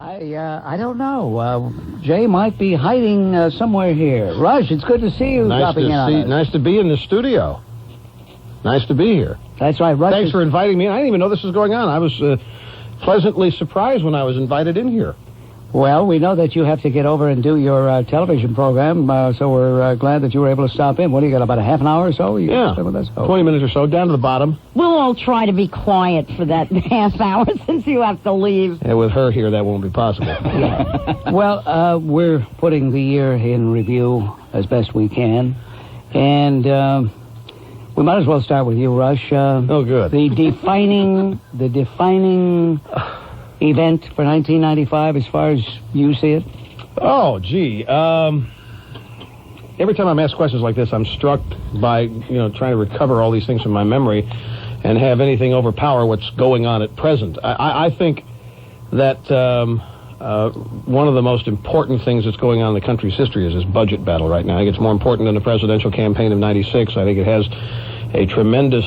I don't know. Jay might be hiding somewhere here. Rush, it's good to see you dropping in on us. Nice to be in the studio. Nice to be here. That's right, Rush. Thanks for inviting me. I didn't even know this was going on. I was pleasantly surprised when I was invited in here. Well, we know that you have to get over and do your television program, so we're glad that you were able to stop in. What do you got, about a half an hour or so? You Yeah, with us? 20 minutes or so, down to the bottom. We'll all try to be quiet for that half hour since you have to leave. Yeah, with her here, that won't be possible. Well, we're putting the year in review as best we can, and we might as well start with you, Rush. Oh, good. The defining event for 1995, as far as you see it? Oh, gee. Every time I'm asked questions like this, I'm struck by, trying to recover all these things from my memory and have anything overpower what's going on at present. I think that one of the most important things that's going on in the country's history is this budget battle right now. I think it's more important than the presidential campaign of '96. I think it has a tremendous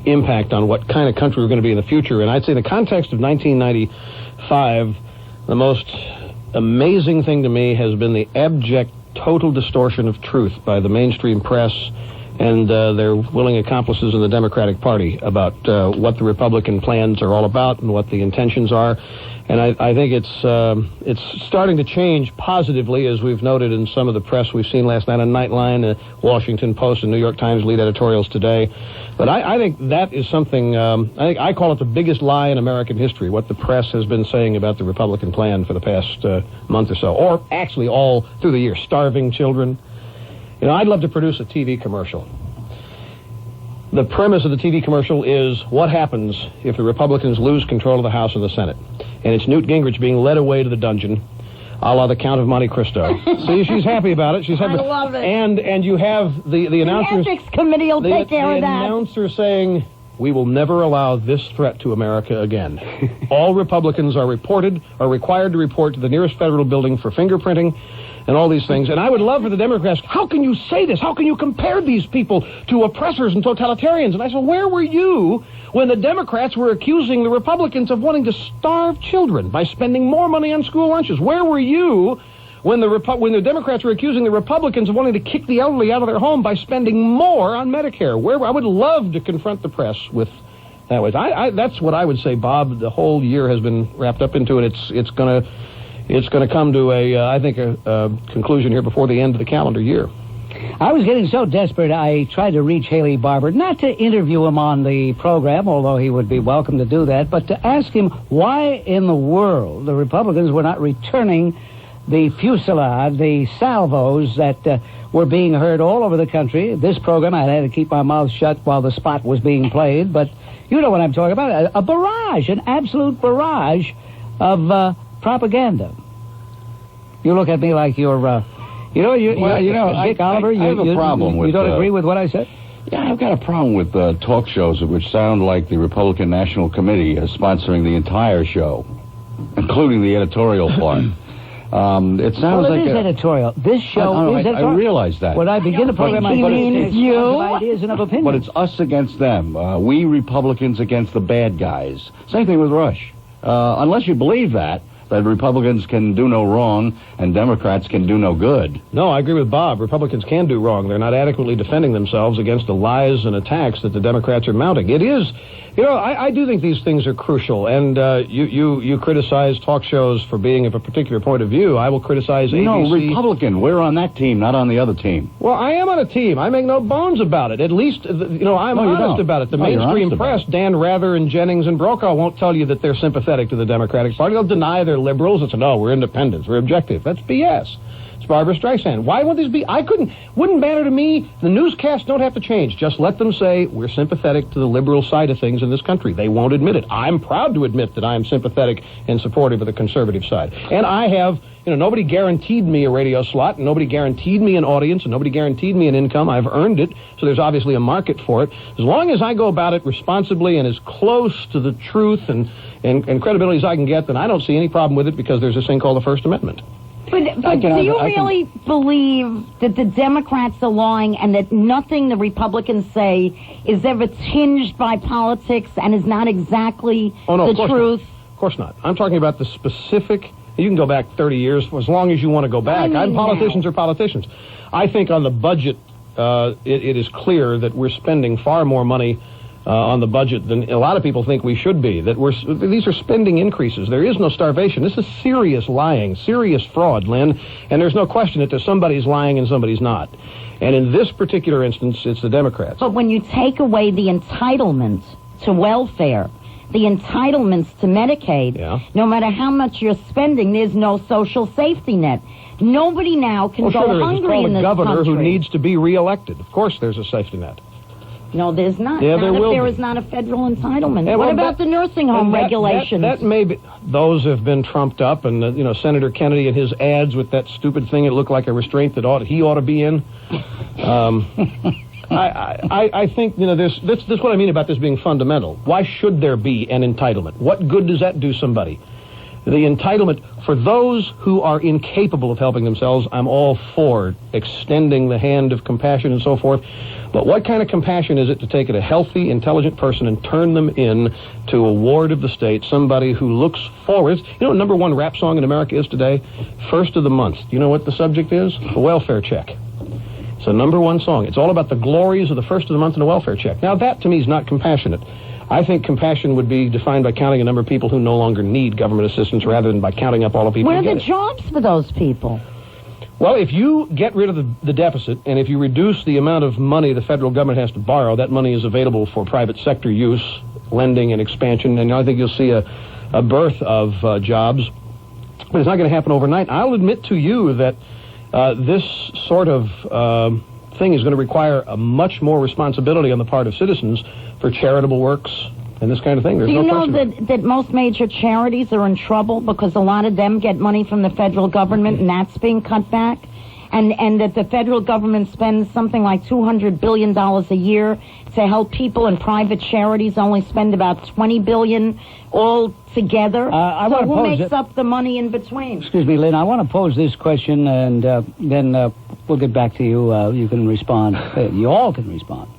impact on what kind of country we're going to be in the future. And I'd say in the context of 1995, the most amazing thing to me has been the abject, total distortion of truth by the mainstream press and their willing accomplices in the Democratic Party about what the Republican plans are all about and what the intentions are. And I think it's starting to change positively, as we've noted in some of the press we've seen last night on Nightline, Washington Post, and New York Times lead editorials today. But I think that is something, I call it the biggest lie in American history, what the press has been saying about the Republican plan for the past month or so, or actually all through the year. Starving children. I'd love to produce a TV commercial. The premise of the TV commercial is what happens if the Republicans lose control of the House and the Senate. And it's Newt Gingrich being led away to the dungeon, a la the Count of Monte Cristo. See, she's happy about it. She's happy. I love it. And you have the announcers. The ethics committee will take care of that. The announcer saying, "We will never allow this threat to America again." All Republicans are required to report to the nearest federal building for fingerprinting and all these things. And I would love for the Democrats, how can you say this? How can you compare these people to oppressors and totalitarians? And I said, where were you when the Democrats were accusing the Republicans of wanting to starve children by spending more money on school lunches? Where were you when the Democrats were accusing the Republicans of wanting to kick the elderly out of their home by spending more on Medicare? I would love to confront the press with that way. That's what I would say, Bob. The whole year has been wrapped up into it. It's going to come to a conclusion here before the end of the calendar year. I was getting so desperate, I tried to reach Haley Barbour, not to interview him on the program, although he would be welcome to do that, but to ask him why in the world the Republicans were not returning the fusillade, the salvos that were being heard all over the country. This program, I had to keep my mouth shut while the spot was being played, but you know what I'm talking about. A barrage, an absolute barrage of propaganda. You look at me like you're, Dick Oliver, I have a problem with... You don't agree with what I said? Yeah, I've got a problem with talk shows which sound like the Republican National Committee is sponsoring the entire show, including the editorial part. It sounds like... It is editorial. This show is editorial. I realize that. When I begin the program, I mean you. Of ideas and of opinions. But it's us against them. We Republicans against the bad guys. Same thing with Rush. Unless you believe that Republicans can do no wrong and Democrats can do no good. No, I agree with Bob. Republicans can do wrong. They're not adequately defending themselves against the lies and attacks that the Democrats are mounting. It is, I do think these things are crucial. And you criticize talk shows for being of a particular point of view. I will criticize ABC. No, Republican. We're on that team, not on the other team. Well, I am on a team. I make no bones about it. At least, I'm honest about it. The mainstream press, Dan Rather and Jennings and Brokaw, won't tell you that they're sympathetic to the Democratic Party. They'll deny they're liberals. It's no, we're independents. We're objective. That's BS. It's Barbara Streisand. Why would these be? Wouldn't matter to me. The newscasts don't have to change. Just let them say we're sympathetic to the liberal side of things in this country. They won't admit it. I'm proud to admit that I am sympathetic and supportive of the conservative side. And I have, nobody guaranteed me a radio slot, and nobody guaranteed me an audience, and nobody guaranteed me an income. I've earned it, so there's obviously a market for it. As long as I go about it responsibly and as close to the truth and credibility as I can get, then I don't see any problem with it because there's this thing called the First Amendment. But do you really believe that the Democrats are lying and that nothing the Republicans say is ever tinged by politics and is not exactly the truth? Of course not. I'm talking about the specific. You can go back 30 years for as long as you want to go back. Politicians are politicians. I think on the budget, it is clear that we're spending far more money on the budget than a lot of people think we should be. That these are spending increases. There is no starvation. This is serious lying, serious fraud, Lynn. And there's no question that somebody's lying and somebody's not. And in this particular instance, it's the Democrats. But when you take away the entitlement to welfare, the entitlements to Medicaid, no matter how much you're spending, there's no social safety net. Nobody now can go hungry in this country. It's called a governor who needs to be reelected. Of course there's a safety net. No, there's not. Yeah, there is not a federal entitlement. Yeah, what about the nursing home regulations? That may be. Those have been trumped up, and Senator Kennedy and his ads with that stupid thing that looked like a restraint that he ought to be in. I think this is what I mean about this being fundamental. Why should there be an entitlement? What good does that do somebody? The entitlement for those who are incapable of helping themselves, I'm all for extending the hand of compassion and so forth. But what kind of compassion is it to take a healthy, intelligent person and turn them in to a ward of the state, somebody who looks forward? You know what number one rap song in America is today? First of the month. Do you know what the subject is? The welfare check. It's a number one song. It's all about the glories of the first of the month and the welfare check. Now, that to me is not compassionate. I think compassion would be defined by counting a number of people who no longer need government assistance rather than by counting up all the people who get it. Where are the jobs for those people? Well, if you get rid of the deficit, and if you reduce the amount of money the federal government has to borrow, that money is available for private sector use, lending and expansion, and I think you'll see a birth of jobs. But it's not going to happen overnight. I'll admit to you that this sort of thing is going to require a much more responsibility on the part of citizens for charitable works and this kind of thing. There's Do you no know that most major charities are in trouble because a lot of them get money from the federal government and that's being cut back? And that the federal government spends something like $200 billion a year to help people, and private charities only spend about $20 billion all together. So who makes up the money in between? Excuse me, Lynn, I want to pose this question, and then we'll get back to you. You can respond. You all can respond.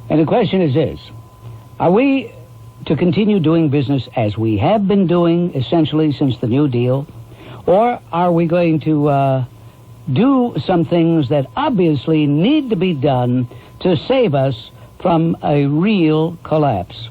And the question is this. Are we to continue doing business as we have been doing, essentially, since the New Deal? Or are we going to do some things that obviously need to be done to save us from a real collapse?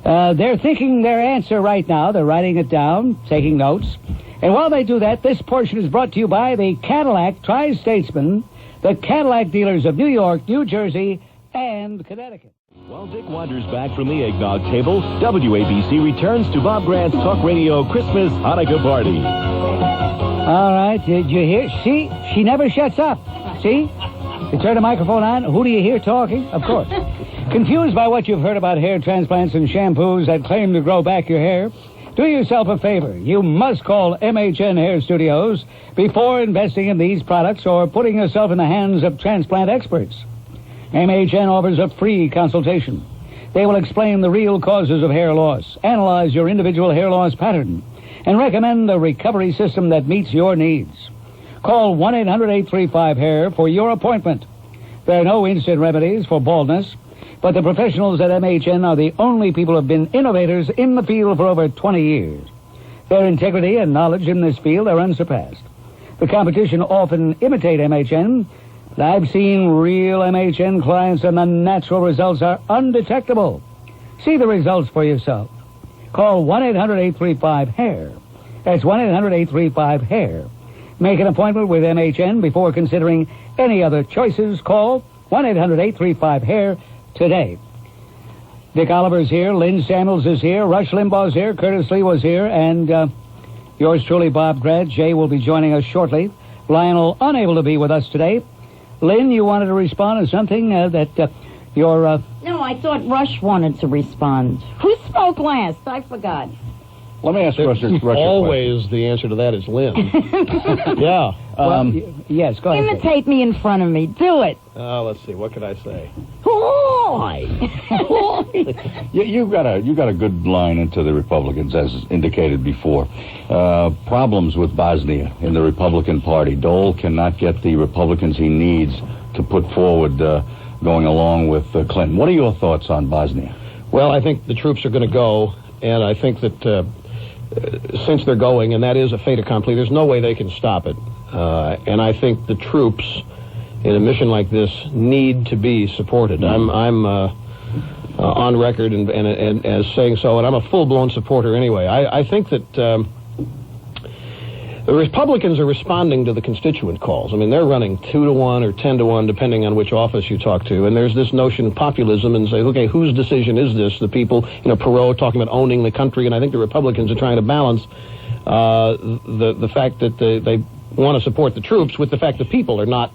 They're thinking their answer right now. They're writing it down, taking notes. And while they do that, this portion is brought to you by the Cadillac Tri-Statesmen, the Cadillac dealers of New York, New Jersey, and Connecticut. While Dick wanders back from the eggnog table, WABC returns to Bob Grant's Talk Radio Christmas Hanukkah Party. All right, did you hear? See, she never shuts up. See? You turn the microphone on, who do you hear talking? Of course. Confused by what you've heard about hair transplants and shampoos that claim to grow back your hair? Do yourself a favor. You must call MHN Hair Studios before investing in these products or putting yourself in the hands of transplant experts. MHN offers a free consultation. They will explain the real causes of hair loss, analyze your individual hair loss pattern, and recommend a recovery system that meets your needs. Call 1-800-835-HAIR for your appointment. There are no instant remedies for baldness, but the professionals at MHN are the only people who have been innovators in the field for over 20 years. Their integrity and knowledge in this field are unsurpassed. The competition often imitate MHN, but I've seen real MHN clients and the natural results are undetectable. See the results for yourself. Call 1-800-835-HAIR. That's 1-800-835-HAIR. Make an appointment with MHN before considering any other choices. Call 1-800-835-HAIR today. Dick Oliver's here, Lynn Samuels is here, Rush Limbaugh's here, Curtis Sliwa's here, and yours truly, Bob Grant. Jay will be joining us shortly. Lionel unable to be with us today. Lynn, you wanted to respond to something that your... No, I thought Rush wanted to respond. Who spoke last? I forgot. Let me ask Rush a question. Always the answer to that is Lynn. Yeah. Yes, go ahead. Imitate me in front of me. Do it. Let's see. What could I say? You got a good line into the Republicans, as indicated before. Problems with Bosnia in the Republican Party. Dole cannot get the Republicans he needs to put forward going along with Clinton. What are your thoughts on Bosnia? Well, I think the troops are going to go. And I think that since they're going, and that is a fait accompli, there's no way they can stop it. And I think the troops in a mission like this need to be supported. I'm on record and as saying so, and I'm a full-blown supporter anyway. I think that the Republicans are responding to the constituent calls. I mean, they're running 2-to-1 or 10-to-1, depending on which office you talk to. And there's this notion of populism and say, okay, whose decision is this? The people, Perot talking about owning the country, and I think the Republicans are trying to balance the fact that they want to support the troops with the fact that people are not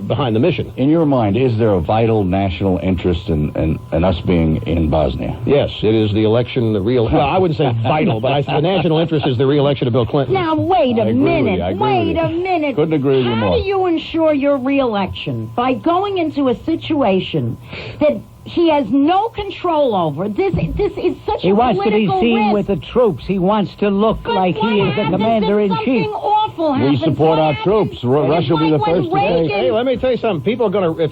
behind the mission. In your mind, is there a vital national interest in us being in Bosnia? Yes, it is the election, well, I wouldn't say vital, but the national interest is the re-election of Bill Clinton. Now, wait a minute. Couldn't agree with you more. How do you ensure your re-election? By going into a situation that he has no control over. This is such He a wants to be political seen risk. with the troops. He wants to look But like he is the commander-in-chief. Something awful We happens. support What our happens? troops. Russia will be the It's like first to when say. Reagan- Hey, let me tell you something. People are going to,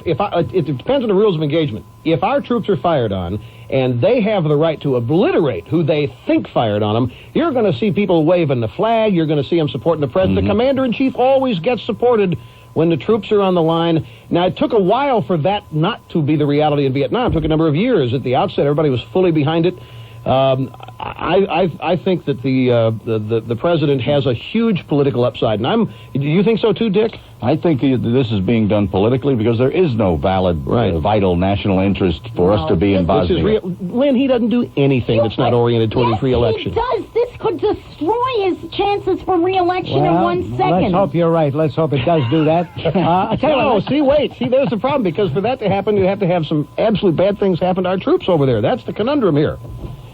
it depends on the rules of engagement. If our troops are fired on, and they have the right to obliterate who they think fired on them, you're going to see people waving the flag. You're going to see them supporting the president. The commander-in-chief always gets supported when the troops are on the line. Now, it took a while for that not to be the reality in Vietnam. It took a number of years. At the outset, everybody was fully behind it. I think that the president has a huge political upside, and do you think so too, Dick? I think this is being done politically because there is no valid, vital national interest for us to be in Bosnia. Lynn, he doesn't do anything that's not oriented toward his re-election. He does. This could destroy his chances for re-election in 1 second. Let's hope you're right. Let's hope it does do that. I'll tell you what, See, there's the problem, because for that to happen, you have to have some absolute bad things happen to our troops over there. That's the conundrum here.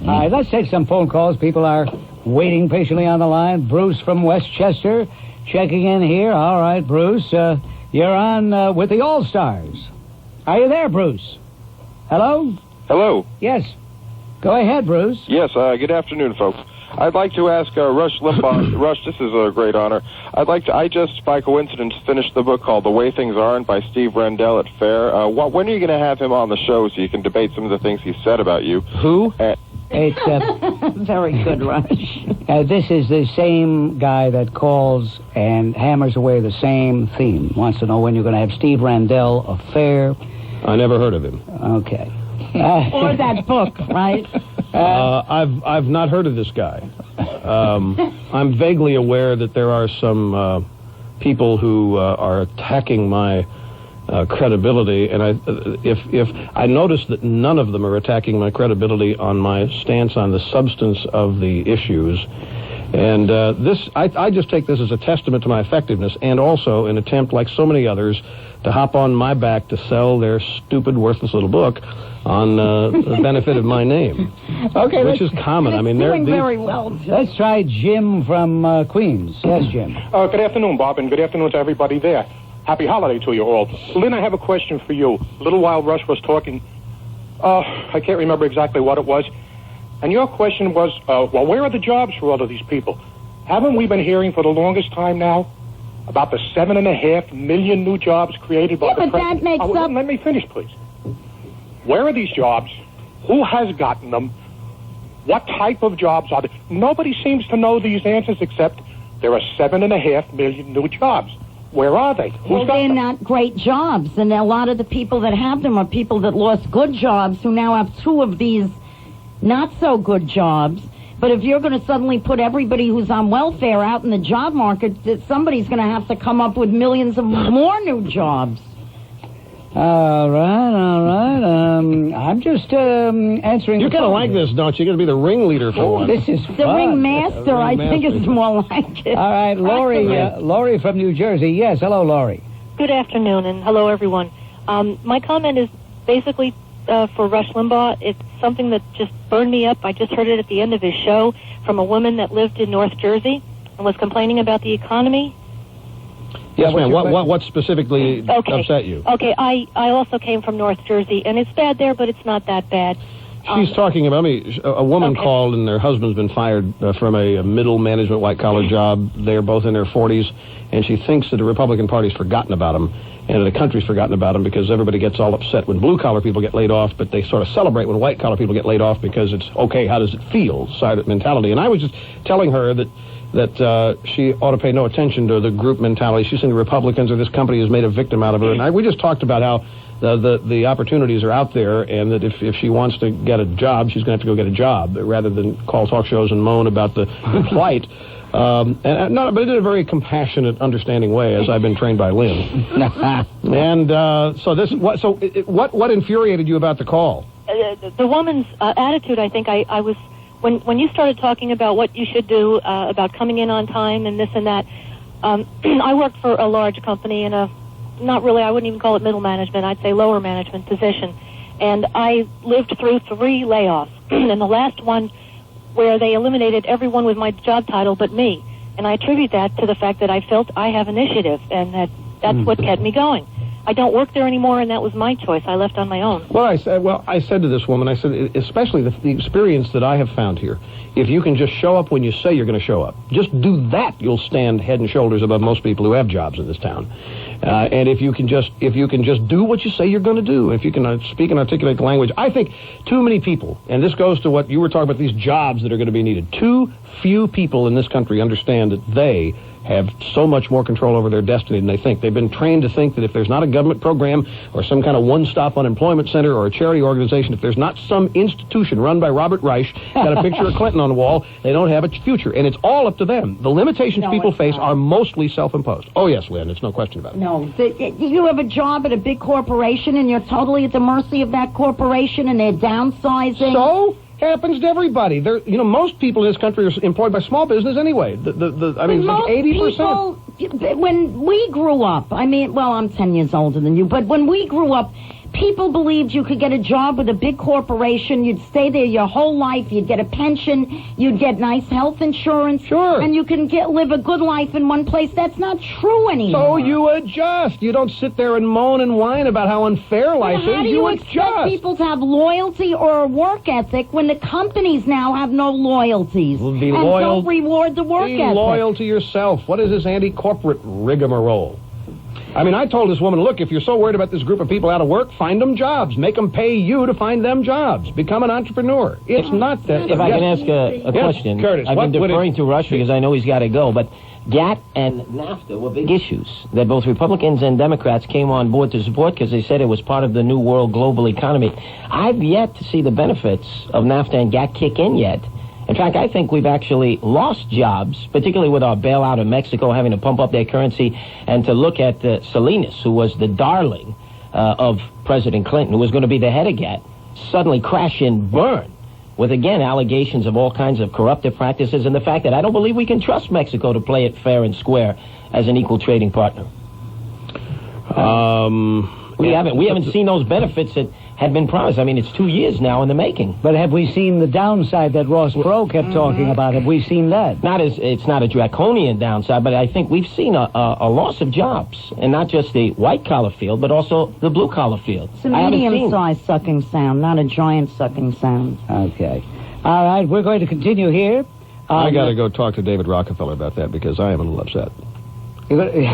All right, let's take some phone calls. People are waiting patiently on the line. Bruce from Westchester checking in here. All right, Bruce, you're on with the All-Stars. Are you there, Bruce? Hello? Hello. Yes. Go ahead, Bruce. Yes, good afternoon, folks. I'd like to ask Rush Limbaugh. Rush, this is a great honor. I just, by coincidence, finished the book called The Way Things Aren't by Steve Rendell at FAIR. When are you going to have him on the show so you can debate some of the things he said about you? Who? It's Very good, Rush. this is the same guy that calls and hammers away the same theme. Wants to know when you're going to have Steve Rendell of FAIR. I never heard of him. Okay. Or that book, right? I've not heard of this guy. I'm vaguely aware that there are some people who are attacking my credibility, and if I notice that none of them are attacking my credibility on my stance on the substance of the issues. And I just take this as a testament to my effectiveness, and also an attempt, like so many others, to hop on my back to sell their stupid, worthless little book on the benefit of my name. Okay, which is common. I mean, they're doing very well. Let's try Jim from Queens. Yes, Jim. Good afternoon, Bob, and good afternoon to everybody there. Happy holiday to you all. Lynn, I have a question for you. A little while Rush was talking, I can't remember exactly what it was, and your question was, well, where are the jobs for all of these people? Haven't we been hearing for the longest time now about the 7.5 million new jobs created by the president? That makes up... Let me finish, please. Where are these jobs? Who has gotten them? What type of jobs are they? Nobody seems to know these answers except there are 7.5 million new jobs. Where are they? Well, they're not great jobs, and a lot of the people that have them are people that lost good jobs who now have two of these not-so-good jobs. But if you're going to suddenly put everybody who's on welfare out in the job market, somebody's going to have to come up with millions of more new jobs. All right. I'm just answering. You're going to like this, don't you? You're going to be the ringleader for one. This is The fun. ringmaster, I think, is more like it. All right, Lori from New Jersey. Yes, hello, Lori. Good afternoon, and hello, everyone. My comment is basically for Rush Limbaugh. It's something that just burned me up. I just heard it at the end of his show from a woman that lived in North Jersey and was complaining about the economy. Yes, ma'am. What specifically upset you? Okay, I also came from North Jersey, and it's bad there, but it's not that bad. She's talking about a woman called, and their husband's been fired from a middle management white-collar job. They're both in their 40s, and she thinks that the Republican Party's forgotten about them. And the country's forgotten about them because everybody gets all upset when blue-collar people get laid off, but they sort of celebrate when white-collar people get laid off because it's, okay, how does it feel, side mentality. And I was just telling her that she ought to pay no attention to the group mentality. She's saying the Republicans or this company has made a victim out of her. And we just talked about how the opportunities are out there, and that if she wants to get a job, she's going to have to go get a job rather than call talk shows and moan about the plight. But in a very compassionate, understanding way, as I've been trained by Lynn. And what infuriated you about the call? The woman's attitude. I think I was when you started talking about what you should do about coming in on time and this and that. I worked for a large company in a not really, I wouldn't even call it middle management. I'd say lower management position, and I lived through 3 layoffs, and the last one, where they eliminated everyone with my job title but me. And I attribute that to the fact that I felt I have initiative, and that's what kept me going. I don't work there anymore, and that was my choice. I left on my own. Well, I said to this woman, I said, especially the experience that I have found here, if you can just show up when you say you're going to show up, just do that, you'll stand head and shoulders above most people who have jobs in this town. And if you can just do what you say you're going to do, if you can speak and articulate the language, I think too many people, and this goes to what you were talking about, these jobs that are going to be needed. Too few people in this country understand that they have so much more control over their destiny than they think. They've been trained to think that if there's not a government program or some kind of one-stop unemployment center or a charity organization, if there's not some institution run by Robert Reich, got a picture of Clinton on the wall, they don't have a future. And it's all up to them. The limitations people face are mostly self-imposed. Oh, yes, Lynn, there's no question about it. No. You have a job at a big corporation, and you're totally at the mercy of that corporation, and they're downsizing. So? Happens to everybody. Most people in this country are employed by small business anyway. It's like 80%. When we grew up, I'm 10 years older than you, but when we grew up, people believed you could get a job with a big corporation, you'd stay there your whole life, you'd get a pension, you'd get nice health insurance, and you can live a good life in one place. That's not true anymore. So you adjust. You don't sit there and moan and whine about how unfair life is. How do you expect people to have loyalty or a work ethic when the companies now have no loyalties and don't reward the work ethic? Be loyal to yourself. What is this anti-corporate rigmarole? I told this woman, look, if you're so worried about this group of people out of work, find them jobs. Make them pay you to find them jobs. Become an entrepreneur. It's not that. If I can ask a question. Curtis, I've been deferring to Rush because I know he's got to go, but GATT and NAFTA were big issues that both Republicans and Democrats came on board to support because they said it was part of the new world global economy. I've yet to see the benefits of NAFTA and GATT kick in yet. In fact, I think we've actually lost jobs, particularly with our bailout of Mexico having to pump up their currency, and to look at Salinas, who was the darling of President Clinton, who was going to be the head of GATT, suddenly crash and burn with, again, allegations of all kinds of corruptive practices and the fact that I don't believe we can trust Mexico to play it fair and square as an equal trading partner. We haven't seen those benefits that had been promised. It's 2 years now in the making. But have we seen the downside that Ross Perot kept talking about? Have we seen that? It's not a draconian downside, but I think we've seen a loss of jobs, and not just the white-collar field, but also the blue-collar field. It's a medium-sized sucking sound, not a giant sucking sound. Okay. All right, we're going to continue here. I got to go talk to David Rockefeller about that because I am a little upset. Ladies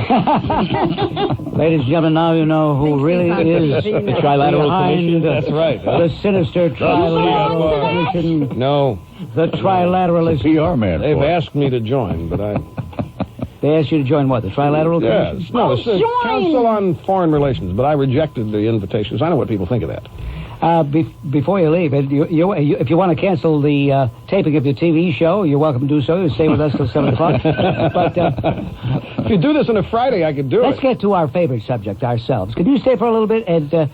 and gentlemen, now you know who really is the Trilateral Commission. That's right. The sinister Trilateral Commission. No. The Trilateralist. PR man. They've asked me to join, but I... They asked you to join what? The Trilateral Commission? Yes. No, it's the Council on Foreign Relations, but I rejected the invitations. I know what people think of that. Before you leave, if you want to cancel the taping of your TV show, you're welcome to do so. You stay with us till 7 o'clock. But if you do this on a Friday, I could do Let's get to our favorite subject ourselves. Could you stay for a little bit and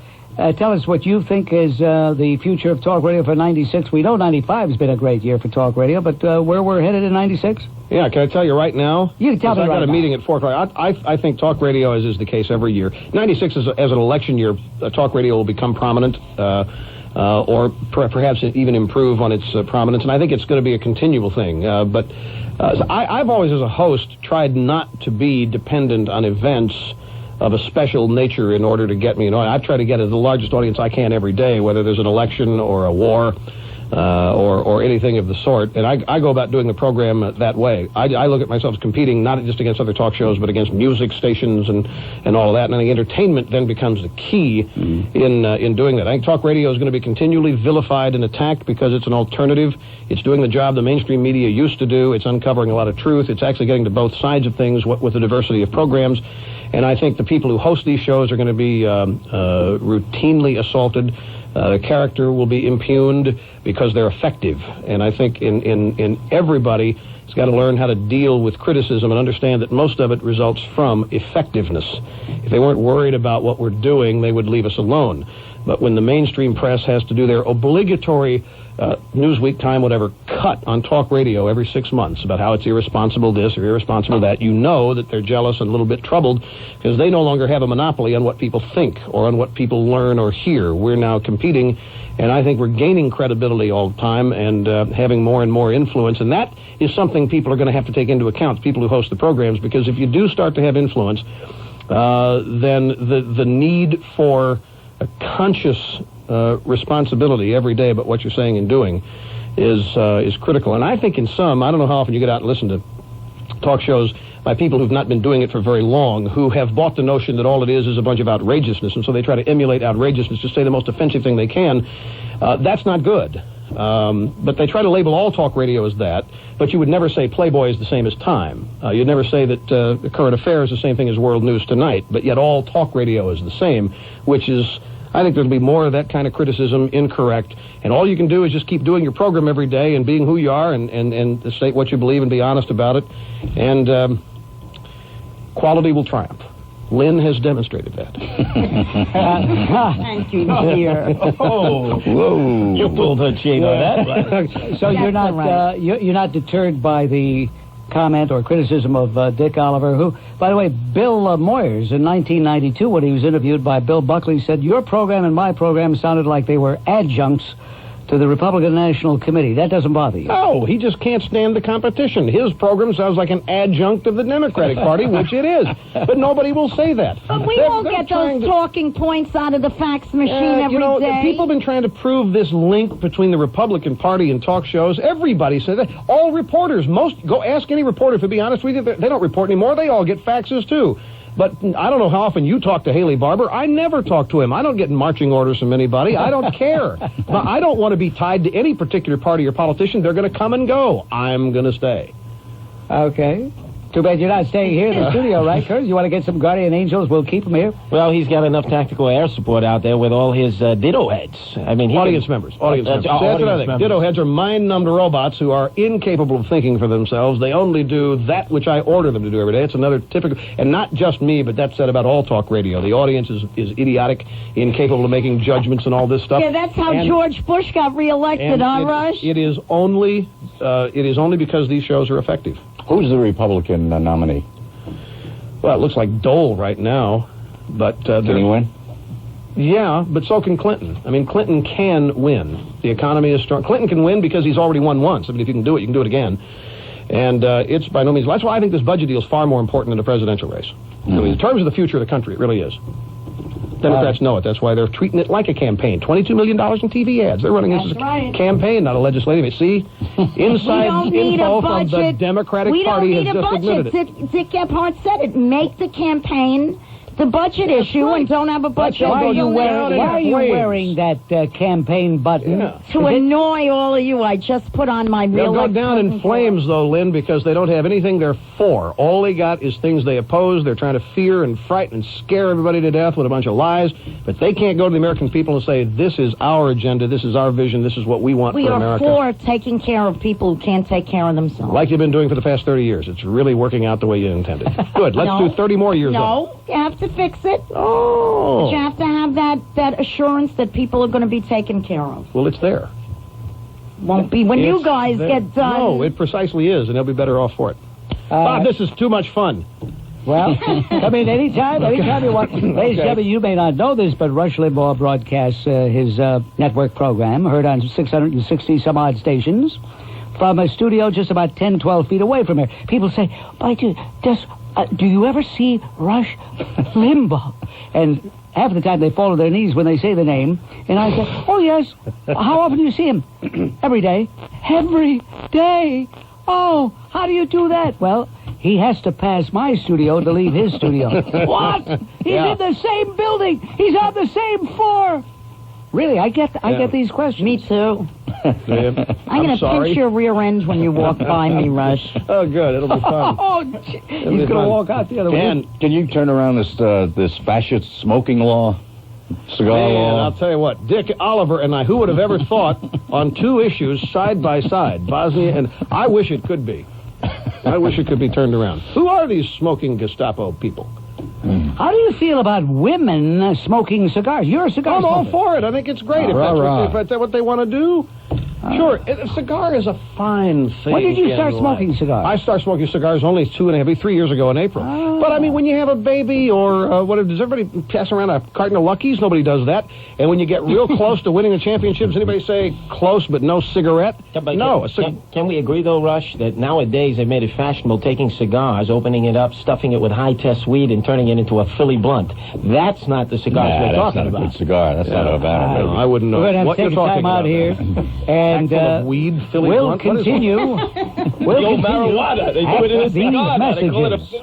tell us what you think is the future of talk radio for 96? We know 95 has been a great year for talk radio, but where we're headed in 96? Yeah, can I tell you right now? You can tell me right now. I got a meeting at 4 o'clock. I think talk radio, as is the case every year, 96 as an election year, talk radio will become prominent, or perhaps even improve on its prominence, and I think it's going to be a continual thing. But I've always, as a host, tried not to be dependent on events of a special nature in order to get me. I've tried to get the largest audience I can every day, whether there's an election or a war. or anything of the sort. And I go about doing the program that way. I look at myself as competing not just against other talk shows, but against music stations and all of that. And I think entertainment then becomes the key in doing that. I think talk radio is going to be continually vilified and attacked because it's an alternative. It's doing the job the mainstream media used to do. It's uncovering a lot of truth. It's actually getting to both sides of things with the diversity of programs. And I think the people who host these shows are going to be routinely assaulted. The character will be impugned because they're effective. And I think in everybody has got to learn how to deal with criticism and understand that most of it results from effectiveness. If they weren't worried about what we're doing, they would leave us alone. But when the mainstream press has to do their obligatory Newsweek, Time, whatever, cut on talk radio every 6 months about how it's irresponsible this or irresponsible that, you know that they're jealous and a little bit troubled because they no longer have a monopoly on what people think or on what people learn or hear. We're now competing, and I think we're gaining credibility all the time and having more and more influence, and that is something people are going to have to take into account, people who host the programs, because if you do start to have influence, then the need for a conscious responsibility every day about what you're saying and doing is critical. And I think in some, I don't know how often you get out and listen to talk shows by people who've not been doing it for very long, who have bought the notion that all it is a bunch of outrageousness, and so they try to emulate outrageousness to say the most offensive thing they can. That's not good. But they try to label all talk radio as that, but you would never say Playboy is the same as Time. You'd never say that Current Affairs is the same thing as World News Tonight, but yet all talk radio is the same, which is, I think there'll be more of that kind of criticism, incorrect, and all you can do is just keep doing your program every day and being who you are and state what you believe and be honest about it, and quality will triumph. Lynn has demonstrated that. Thank you, dear. Oh, whoa! You pulled her chain on that one. So you're not deterred by the comment or criticism of Dick Oliver, who, by the way, Bill Moyers in 1992, when he was interviewed by Bill Buckley, said your program and my program sounded like they were adjuncts to the Republican National Committee. That doesn't bother you? No, he just can't stand the competition. His program sounds like an adjunct of the Democratic Party, which it is. But nobody will say that. But we won't get those talking points out of the fax machine every day. People have been trying to prove this link between the Republican Party and talk shows. Everybody says that. All reporters, go ask any reporter, to be honest with you, they don't report anymore. They all get faxes, too. But I don't know how often you talk to Haley Barbour. I never talk to him. I don't get marching orders from anybody. I don't care. But I don't want to be tied to any particular party or politician. They're going to come and go. I'm going to stay. Okay. Too bad you're not staying here in the studio, right, Kurt? You want to get some guardian angels? We'll keep them here. Well, he's got enough tactical air support out there with all his ditto heads. I mean, audience members. Audience members. That's what I think. Ditto heads are mind-numbed robots who are incapable of thinking for themselves. They only do that which I order them to do every day. It's another typical, and not just me, but that's said about all talk radio. The audience is idiotic, incapable of making judgments and all this stuff. Yeah, that's how George Bush got reelected, huh, Rush? It is only because these shows are effective. Who's the Republican nominee? Well, it looks like Dole right now, but can he win? Yeah, but so can Clinton. I mean, Clinton can win. The economy is strong. Clinton can win because he's already won once. I mean, if you can do it, you can do it again. And it's by no means. That's why I think this budget deal is far more important than the presidential race. Mm-hmm. I mean, in terms of the future of the country, it really is. Democrats know it. That's why they're treating it like a campaign. $22 million in TV ads. They're running this as a campaign, not a legislative. See, inside info from the Democratic Party has just admitted it. Dick Gephardt said it. Make the campaign the budget issue and don't have a budget. Why are you wearing that campaign button? Yeah. To annoy all of you, I just put on my real. They'll go down in flames, though, Lynn, because they don't have anything they're for. All they got is things they oppose. They're trying to fear and frighten and scare everybody to death with a bunch of lies. But they can't go to the American people and say, this is our agenda, this is our vision, this is what we want for America. We are for taking care of people who can't take care of themselves. Like you've been doing for the past 30 years. It's really working out the way you intended. Good. Let's do 30 more years. No, you have to fix it. Oh. But you have to have that assurance that people are going to be taken care of. Well, it's there. Won't be when you guys get done. No, it precisely is, and they'll be better off for it. Bob, this is too much fun. Well, I mean, anytime you want. Ladies and gentlemen, you may not know this, but Rush Limbaugh broadcasts his network program, heard on 660-some-odd stations, from a studio just about 10, 12 feet away from here. People say, do you ever see Rush Limbaugh? And half the time they fall to their knees when they say the name. And I say, oh, yes. How often do you see him? Every day. Every day. Oh, how do you do that? Well, he has to pass my studio to leave his studio. What? He's in the same building. He's on the same floor. Really, I get these questions. Me too. I'm going to pinch your rear end when you walk by me, Rush. Oh, good. It'll be fun. He's going to walk out the other way. Dan, can you turn around this fascist smoking law? Cigar law? I'll tell you what, Dick Oliver and I, who would have ever thought on two issues side by side, Bosnia and... I wish it could be. I wish it could be turned around. Who are these smoking Gestapo people? How do you feel about women smoking cigars? You're a cigar I'm all smoker. for it. I think it's great if that's what they want to do. Sure, a cigar is a fine thing. When did you start smoking cigars? I started smoking cigars only 3 years ago in April. Oh. But I mean, when you have a baby or does everybody pass around a carton of Luckies? Nobody does that. And when you get real close to winning the championships, anybody say close but no cigarette? No. Can we agree, though, Rush, that nowadays they've made it fashionable taking cigars, opening it up, stuffing it with high-test weed, and turning it into a Philly blunt? That's not the cigars we're talking that's not about. a good cigar. That's not a bad one. I wouldn't know We're going what to have to you're take a talking time out about here. And of weed, Philly we'll blunt? What is continue. We'll marijuana. They do it in a these cigar. They call it messages.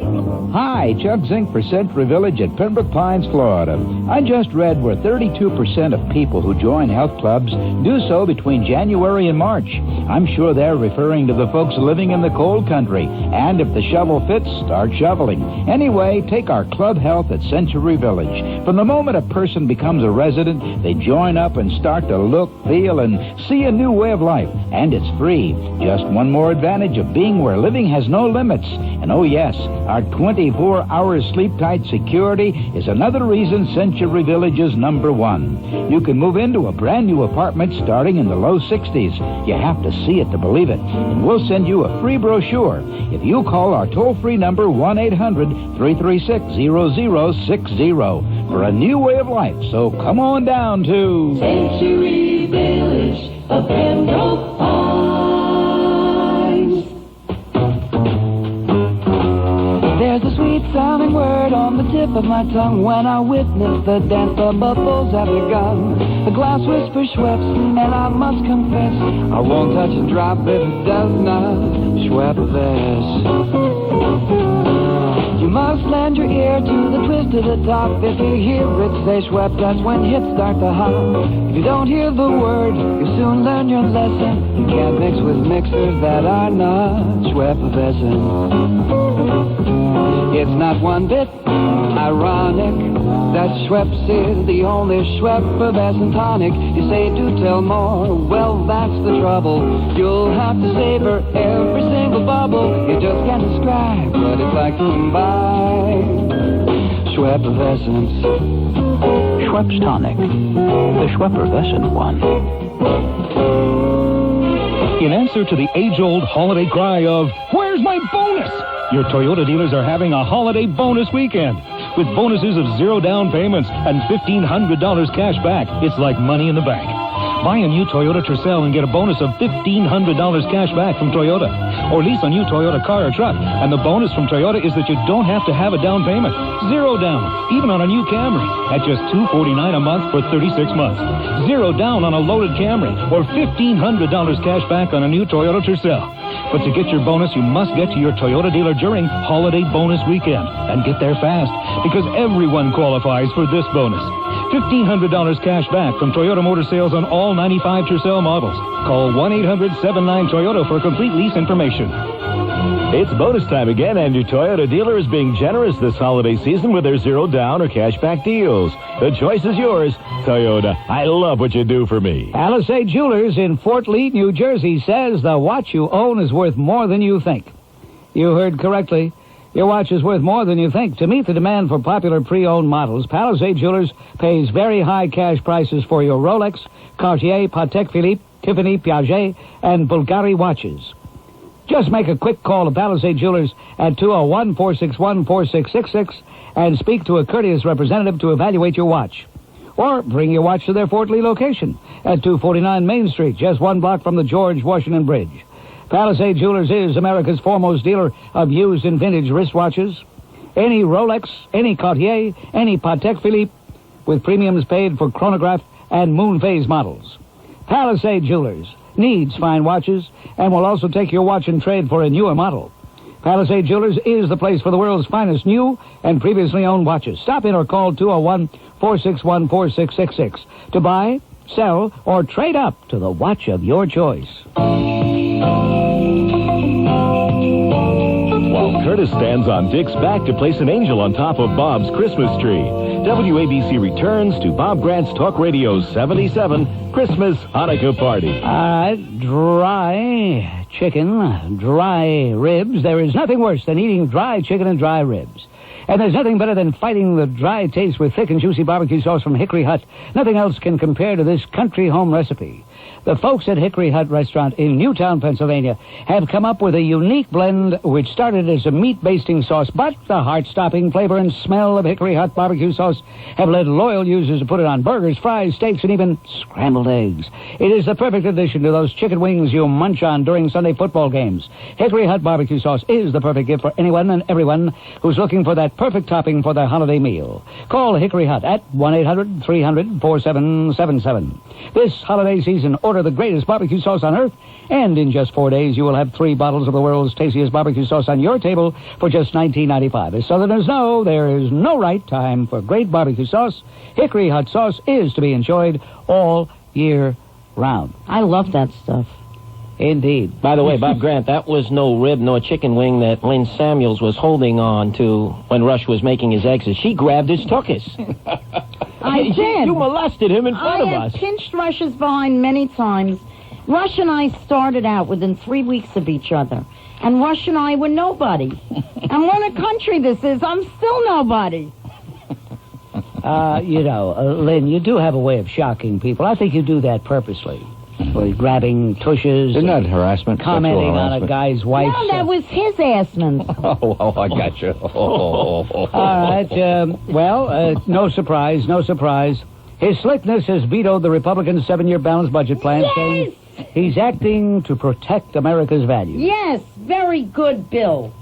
Hi, Chuck Zink for Century Village at Pembroke Pines, Florida. I just read where 32% of people who join health clubs do so between January and March. I'm sure they're referring to the folks living in the cold country. And if the shovel fits, start shoveling. Anyway, take our club health at Century Village. From the moment a person becomes a resident, they join up and start to look, feel, and see a new way of life. And it's free. Just one more advantage of being where living has no limits. And oh yes, our 24-hour sleep-tight security is another reason Century Village is #1. You can move into a brand new apartment starting in the low 60s. You have to see it to believe it. And we'll send you a free brochure if you call our toll-free number 1-800-336-0060 for a new way of life. So come on down to Century Village of Pembroke Pines. There's a sweet-sounding word on the tip of my tongue when I witness the dance the bubbles have begun. The glass whispers Schweppes, and I must confess I won't touch a drop if it does not Schweppes. You must lend your ear to the twist of the top. If you hear it say Schweppes, that's when hits start to hop. If you don't hear the word, you soon learn your lesson. You can't mix with mixers that are not Schweppes. It's not one bit ironic that Schweppes is the only Schweppes tonic. You say do tell more, well that's the trouble. You'll have to savor every single bubble. You just can't describe what it's like to imbibe Schweppes. Schweppes Tonic, the Schweppes one. In answer to the age-old holiday cry of, "Where's my bonus?" your Toyota dealers are having a holiday bonus weekend. With bonuses of 0 down payments and $1,500 cash back, it's like money in the bank. Buy a new Toyota Tercel and get a bonus of $1,500 cash back from Toyota. Or lease a new Toyota car or truck, and the bonus from Toyota is that you don't have to have a down payment. 0 down, even on a new Camry, at just $249 a month for 36 months. 0 down on a loaded Camry, or $1,500 cash back on a new Toyota Tercel. But to get your bonus, you must get to your Toyota dealer during Holiday Bonus Weekend. And get there fast, because everyone qualifies for this bonus. $1,500 cash back from Toyota Motor Sales on all 95 Tercel models. Call 1-800-79-TOYOTA for complete lease information. It's bonus time again, and your Toyota dealer is being generous this holiday season with their 0 down or cashback deals. The choice is yours. Toyota, I love what you do for me. Palisade Jewelers in Fort Lee, New Jersey says the watch you own is worth more than you think. You heard correctly. Your watch is worth more than you think. To meet the demand for popular pre-owned models, Palisade Jewelers pays very high cash prices for your Rolex, Cartier, Patek Philippe, Tiffany, Piaget, and Bulgari watches. Just make a quick call to Palisade Jewelers at 201-461-4666 and speak to a courteous representative to evaluate your watch. Or bring your watch to their Fort Lee location at 249 Main Street, just 1 block from the George Washington Bridge. Palisade Jewelers is America's foremost dealer of used and vintage wristwatches. Any Rolex, any Cartier, any Patek Philippe, with premiums paid for chronograph and moon phase models. Palisade Jewelers needs fine watches and will also take your watch and trade for a newer model. Palisade Jewelers is the place for the world's finest new and previously owned watches. Stop in or call 201-461-4666 to buy, sell, or trade up to the watch of your choice. While Curtis stands on Dick's back to place an angel on top of Bob's Christmas tree, WABC returns to Bob Grant's Talk Radio's 77 Christmas Hanukkah Party. Dry chicken, dry ribs. There is nothing worse than eating dry chicken and dry ribs. And there's nothing better than fighting the dry taste with thick and juicy barbecue sauce from Hickory Hut. Nothing else can compare to this country home recipe. The folks at Hickory Hut Restaurant in Newtown, Pennsylvania, have come up with a unique blend which started as a meat-basting sauce, but the heart-stopping flavor and smell of Hickory Hut barbecue sauce have led loyal users to put it on burgers, fries, steaks, and even scrambled eggs. It is the perfect addition to those chicken wings you munch on during Sunday football games. Hickory Hut barbecue sauce is the perfect gift for anyone and everyone who's looking for that perfect topping for their holiday meal. Call Hickory Hut at 1-800-300-4777. This holiday season, order the greatest barbecue sauce on earth, and in just 4 days, you will have 3 bottles of the world's tastiest barbecue sauce on your table for just $19.95. As Southerners know, there is no right time for great barbecue sauce. Hickory Hut sauce is to be enjoyed all year round. I love that stuff. Indeed. By the way, Bob Grant, that was no rib nor chicken wing that Lynn Samuels was holding on to when Rush was making his exit. She grabbed his tuchus. I did. You molested him in front of us. I have pinched Rush's behind many times. Rush and I started out within 3 weeks of each other. And Rush and I were nobody. And what a country this is. I'm still nobody. Lynn, you do have a way of shocking people. I think you do that purposely. Grabbing tushes. Isn't that harassment? Commenting on a guy's wife. No, that was his assman. Oh, I got you. All right. No surprise, no surprise. His slickness has vetoed the Republicans' 7-year balanced budget plan, saying he's acting to protect America's values. Yes, very good, Bill.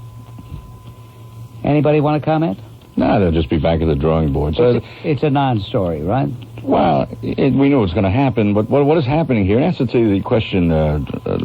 Anybody want to comment? No, they'll just be back at the drawing board. So it's a non-story, right? Well, we knew it was going to happen, but what is happening here? In answer to the question,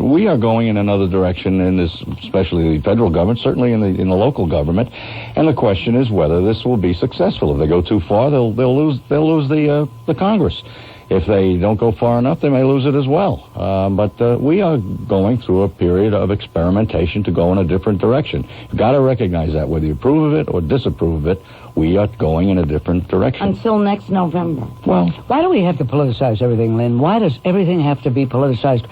we are going in another direction in this, especially the federal government, certainly in the local government, and the question is whether this will be successful. If they go too far, they'll lose the Congress. If they don't go far enough, they may lose it as well. But we are going through a period of experimentation to go in a different direction. You've got to recognize that, whether you approve of it or disapprove of it. We are going in a different direction. Until next November. Well, why do we have to politicize everything, Lynn? Why does everything have to be politicized?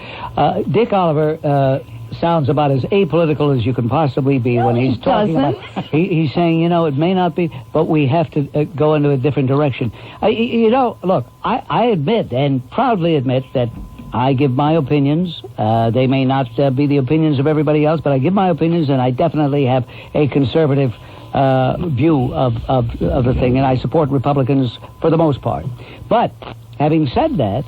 Dick Oliver sounds about as apolitical as you can possibly be when he's talking about... He's saying, it may not be, but we have to go into a different direction. Look, I admit, and proudly admit, that I give my opinions. They may not be the opinions of everybody else, but I give my opinions, and I definitely have a conservative view of the thing, and I support Republicans for the most part. But, having said that,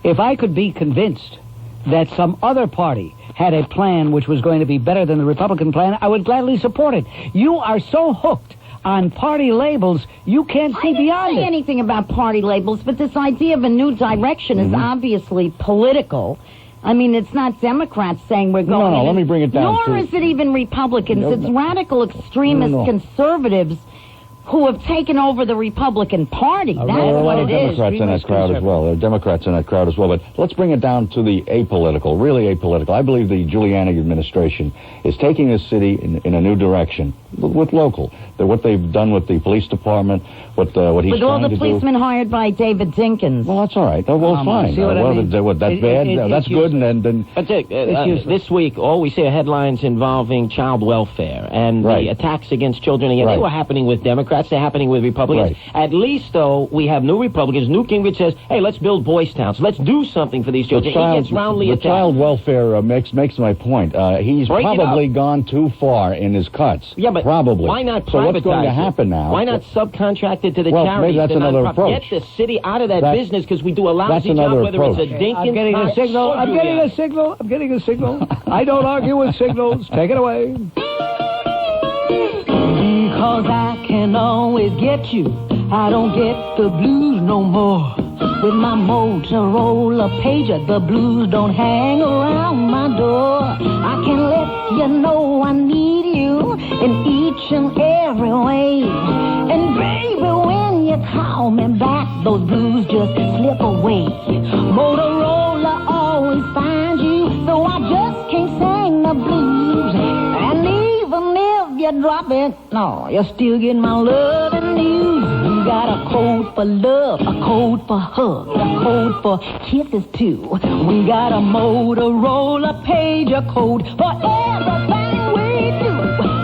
if I could be convinced that some other party had a plan which was going to be better than the Republican plan, I would gladly support it. You are so hooked on party labels, you can't see beyond it. I didn't say anything about party labels, but this idea of a new direction is obviously political. I mean, it's not Democrats saying we're going... No, let me bring it down. Nor is it even Republicans. It's radical extremist conservatives who have taken over the Republican Party. That's what it is. Democrats in that crowd as well. There are Democrats in that crowd as well. But let's bring it down to the apolitical, really apolitical. I believe the Giuliani administration is taking this city in a new direction with local. What they've done with the police department, what he's trying to do. With all the policemen hired by David Dinkins. Well, that's all right. Well, fine. That's bad? That's good? And But Dick, this week, all we see are headlines involving child welfare and the attacks against children. Again, they were happening with Democrats. They're happening with Republicans. At least, though, we have new Republicans. Newt Gingrich says, hey, let's build boys' towns. Let's do something for these children. He gets roundly attacked. Child welfare makes my point. He's probably gone too far in his cuts. Yeah, but probably. Why not privatize? So what's going to happen now? Why not subcontract it to the charities? Maybe that's another approach. Get the city out of that business because we do a lousy job, whether it's a Dinkins... I'm getting a signal. I'm getting a signal. I don't argue with signals. Take it away. 'cause I can always get you. I don't get the blues no more. With my Motorola pager, the blues don't hang around my door. I can let you know I need you in each and every way. And baby, when you call me back, those blues just slip away. Motorola always finds you, so I just can't sing the blues. And even if you drop it, no, you still get my love and news. You got a code for love, a code for hugs, a code for kisses too. We got a Motorola pager code for everything we do.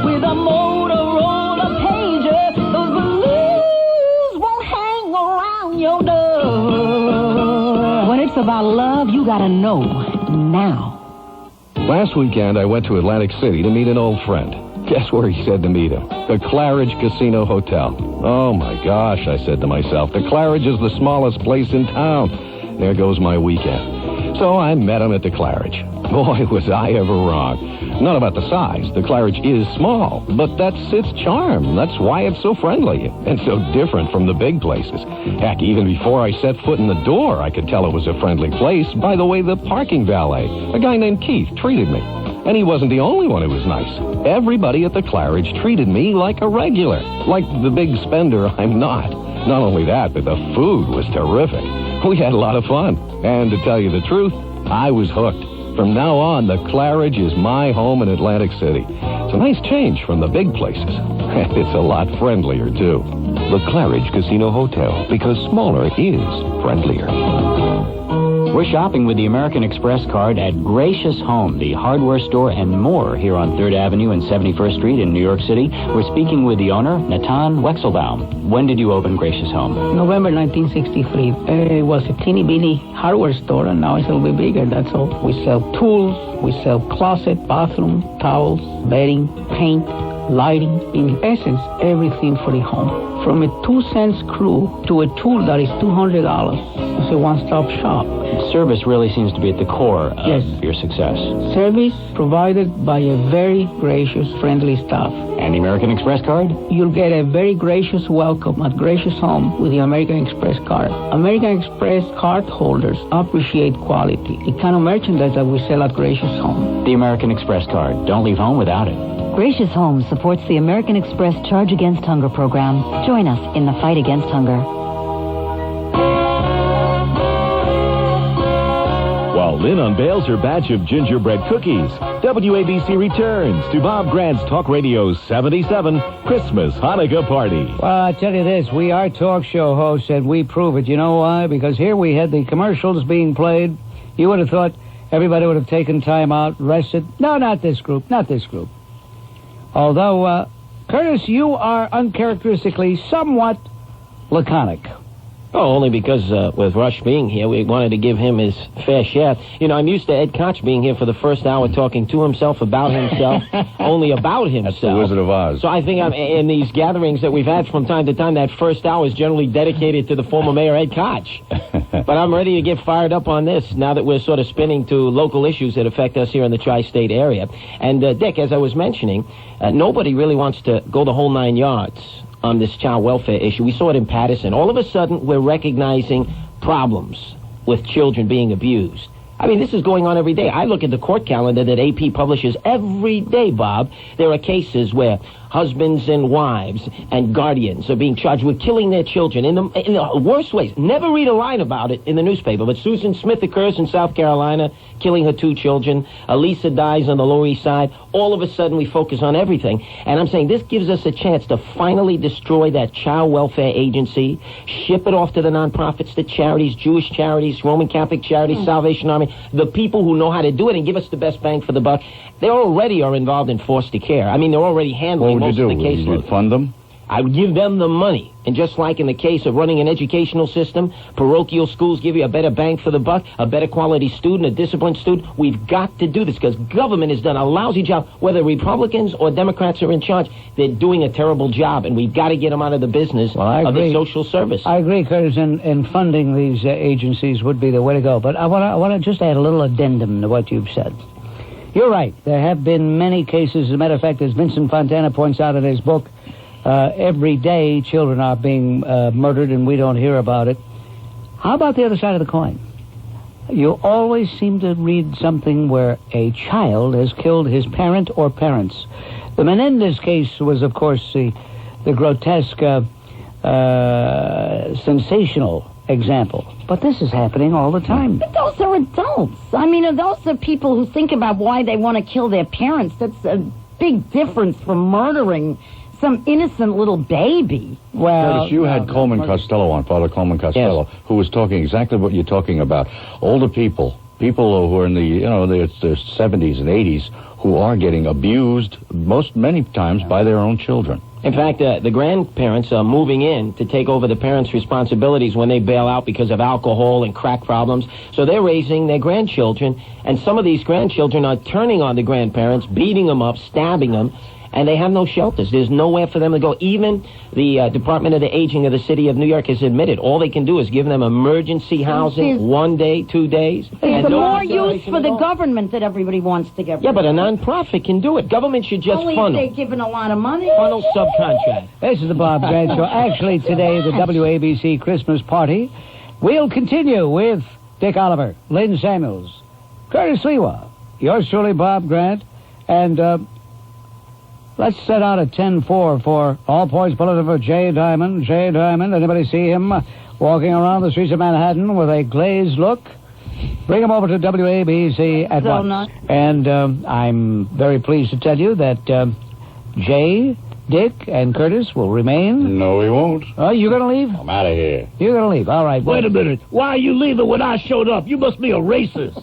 With a Motorola pager, those blues won't hang around your door. When it's about love, you gotta know now. Last weekend, I went to Atlantic City to meet an old friend. Guess where he said to meet him? The Claridge Casino Hotel. Oh, my gosh, I said to myself. The Claridge is the smallest place in town. There goes my weekend. So I met him at the Claridge. Boy, was I ever wrong. Not about the size. The Claridge is small, but that's its charm. That's why it's so friendly and so different from the big places. Heck, even before I set foot in the door, I could tell it was a friendly place by the way the parking valet, a guy named Keith, treated me. And he wasn't the only one who was nice. Everybody at the Claridge treated me like a regular, like the big spender I'm not. Not only that, but the food was terrific. We had a lot of fun. And to tell you the truth, I was hooked. From now on, the Claridge is my home in Atlantic City. It's a nice change from the big places. And it's a lot friendlier, too. The Claridge Casino Hotel, because smaller is friendlier. We're shopping with the American Express card at Gracious Home, the hardware store and more here on 3rd Avenue and 71st Street in New York City. We're speaking with the owner, Natan Wexelbaum. When did you open Gracious Home? November 1963. It was a teeny-bitty hardware store, and now it's a little bit bigger, that's all. We sell tools, we sell closet, bathroom, towels, bedding, paint, lighting. In essence, everything for the home. From a 2-cent screw to a tool that is $200. It's a one-stop shop. Service really seems to be at the core of your success. Service provided by a very gracious, friendly staff. And the American Express card? You'll get a very gracious welcome at Gracious Home with the American Express card. American Express card holders appreciate quality, the kind of merchandise that we sell at Gracious Home. The American Express card. Don't leave home without it. Gracious Home supports the American Express Charge Against Hunger program. Join us in the fight against hunger. While Lynn unveils her batch of gingerbread cookies, WABC returns to Bob Grant's Talk Radio's 77 Christmas Hanukkah Party. Well, I tell you this, we are talk show hosts, and we prove it. You know why? Because here we had the commercials being played. You would have thought everybody would have taken time out, rested. No, not this group, not this group. Although, Curtis, you are uncharacteristically somewhat laconic. Oh, only because with Rush being here, we wanted to give him his fair share. You know, I'm used to Ed Koch being here for the first hour talking to himself, about himself, only about himself. That's the Wizard of Oz. So I think in these gatherings that we've had from time to time, that first hour is generally dedicated to the former mayor, Ed Koch. But I'm ready to get fired up on this now that we're sort of spinning to local issues that affect us here in the tri-state area. And, Dick, as I was mentioning, nobody really wants to go the whole 9 yards on this child welfare issue. We saw it in Patterson. All of a sudden, we're recognizing problems with children being abused. I mean, this is going on every day. I look at the court calendar that AP publishes every day, Bob. There are cases where husbands and wives and guardians are being charged with killing their children in the worst ways. Never read a line about it in the newspaper, but Susan Smith occurs in South Carolina, killing her 2 children. Elisa dies on the Lower East Side. All of a sudden, we focus on everything. And I'm saying this gives us a chance to finally destroy that child welfare agency, ship it off to the nonprofits, the charities, Jewish charities, Roman Catholic charities, Salvation Army, the people who know how to do it and give us the best bang for the buck. They already are involved in foster care. I mean, they're already handling most of the cases. Would you fund them? I would give them the money. And just like in the case of running an educational system, parochial schools give you a better bang for the buck, a better quality student, a disciplined student. We've got to do this because government has done a lousy job. Whether Republicans or Democrats are in charge, they're doing a terrible job, and we've got to get them out of the business of the social service. I agree, Curtis, and funding these agencies would be the way to go. But I want to just add a little addendum to what you've said. You're right. There have been many cases. As a matter of fact, as Vincent Fontana points out in his book, every day children are being murdered and we don't hear about it. How about the other side of the coin? You always seem to read something where a child has killed his parent or parents. The Menendez case was, of course, the grotesque, sensational example. But this is happening all the time. But those are adults. I mean, those are people who think about why they want to kill their parents. That's a big difference from murdering some innocent little baby. Well, Curtis, you had Coleman Costello on, Father Coleman Costello, who was talking exactly what you're talking about. Older people who are in their 70s and 80s, who are getting abused many times by their own children. In fact, the grandparents are moving in to take over the parents' responsibilities when they bail out because of alcohol and crack problems. So they're raising their grandchildren, and some of these grandchildren are turning on the grandparents, beating them up, stabbing them, and they have no shelters. There's nowhere for them to go. Even the Department of the Aging of the City of New York has admitted all they can do is give them emergency housing, 1 day, 2 days. It's the more use for the government that everybody wants to get rid of. Yeah, but a non-profit can do it. Government should just Only funnel. if they're given a lot of money. Funnel subcontract. This is the Bob Grant Show. Actually, today, the WABC Christmas party. We'll continue with Dick Oliver, Lynn Samuels, Curtis Sliwa, yours truly, Bob Grant, and let's set out at 10-4 for All Points Bulletin for Jay Diamond. Jay Diamond, anybody see him walking around the streets of Manhattan with a glazed look? Bring him over to WABC at once. And I'm very pleased to tell you that Jay, Dick, and Curtis will remain. No, he won't. Oh, you're going to leave? I'm out of here. You're going to leave. All right. Wait a minute. Why are you leaving when I showed up? You must be a racist.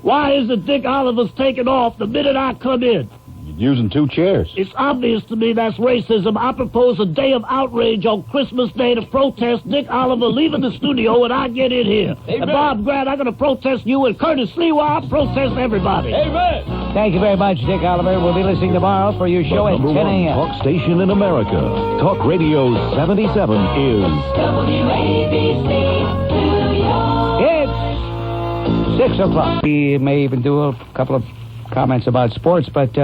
Why isn't Dick Oliver's taking off the minute I come in? Using 2 chairs. It's obvious to me that's racism. I propose a day of outrage on Christmas Day to protest Dick Oliver leaving the studio when I get in here. Amen. And Bob Grant, I'm going to protest you, and Curtis Sliwa, I protest everybody. Amen. Thank you very much, Dick Oliver. We'll be listening tomorrow for your show at 10 a.m. Talk station in America. Talk Radio 77 is WABC, New York. It's 6 o'clock. We may even do a couple of comments about sports, but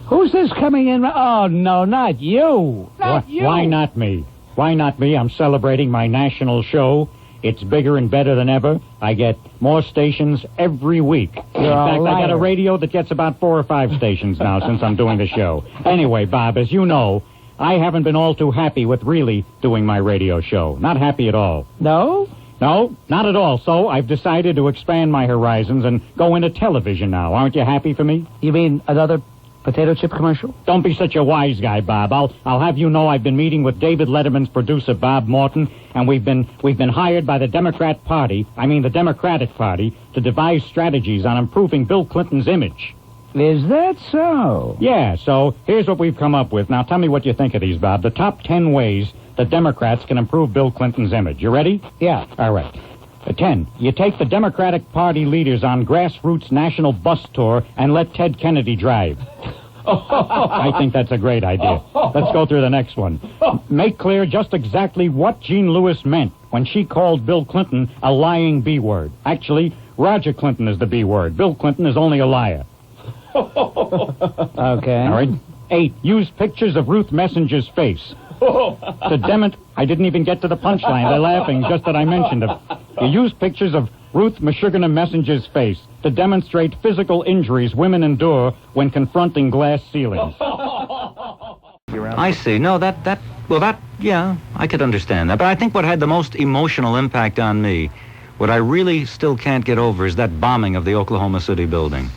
who's this coming in? Oh, no, not you. Not you. Why not me? Why not me? I'm celebrating my national show. It's bigger and better than ever. I get more stations every week. In fact, I got a radio that gets about 4 or 5 stations now since I'm doing the show. Anyway, Bob, as you know, I haven't been all too happy with really doing my radio show. Not happy at all. No? No, not at all. So I've decided to expand my horizons and go into television now. Aren't you happy for me? You mean another potato chip commercial? Don't be such a wise guy, Bob. I'll have you know I've been meeting with David Letterman's producer, Bob Morton, and we've been hired by the Democratic Party to devise strategies on improving Bill Clinton's image. Is that so? Yeah, so here's what we've come up with. Now tell me what you think of these, Bob. The top 10 ways that Democrats can improve Bill Clinton's image. You ready? Yeah. All right. 10. You take the Democratic Party leaders on grassroots national bus tour and let Ted Kennedy drive. I think that's a great idea. Let's go through the next one. Make clear just exactly what Jean Lewis meant when she called Bill Clinton a lying B-word. Actually, Roger Clinton is the B-word. Bill Clinton is only a liar. Okay. All right. 8. Use pictures of Ruth Messenger's face. I didn't even get to the punchline. They're laughing just that I mentioned it. You use pictures of Ruth Messenger's face to demonstrate physical injuries women endure when confronting glass ceilings. I see. No, yeah, I could understand that. But I think what had the most emotional impact on me, what I really still can't get over, is that bombing of the Oklahoma City building.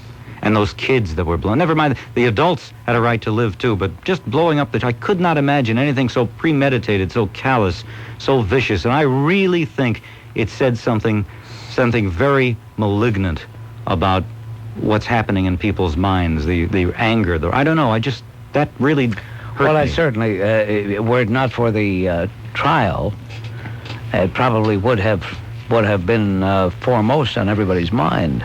And those kids that were blown. Never mind, the adults had a right to live too, but just blowing up I could not imagine anything so premeditated, so callous, so vicious. And I really think it said something very malignant about what's happening in people's minds, the anger, I don't know, that really hurt Well, me. I certainly, were it not for the trial, it probably would have been foremost on everybody's mind.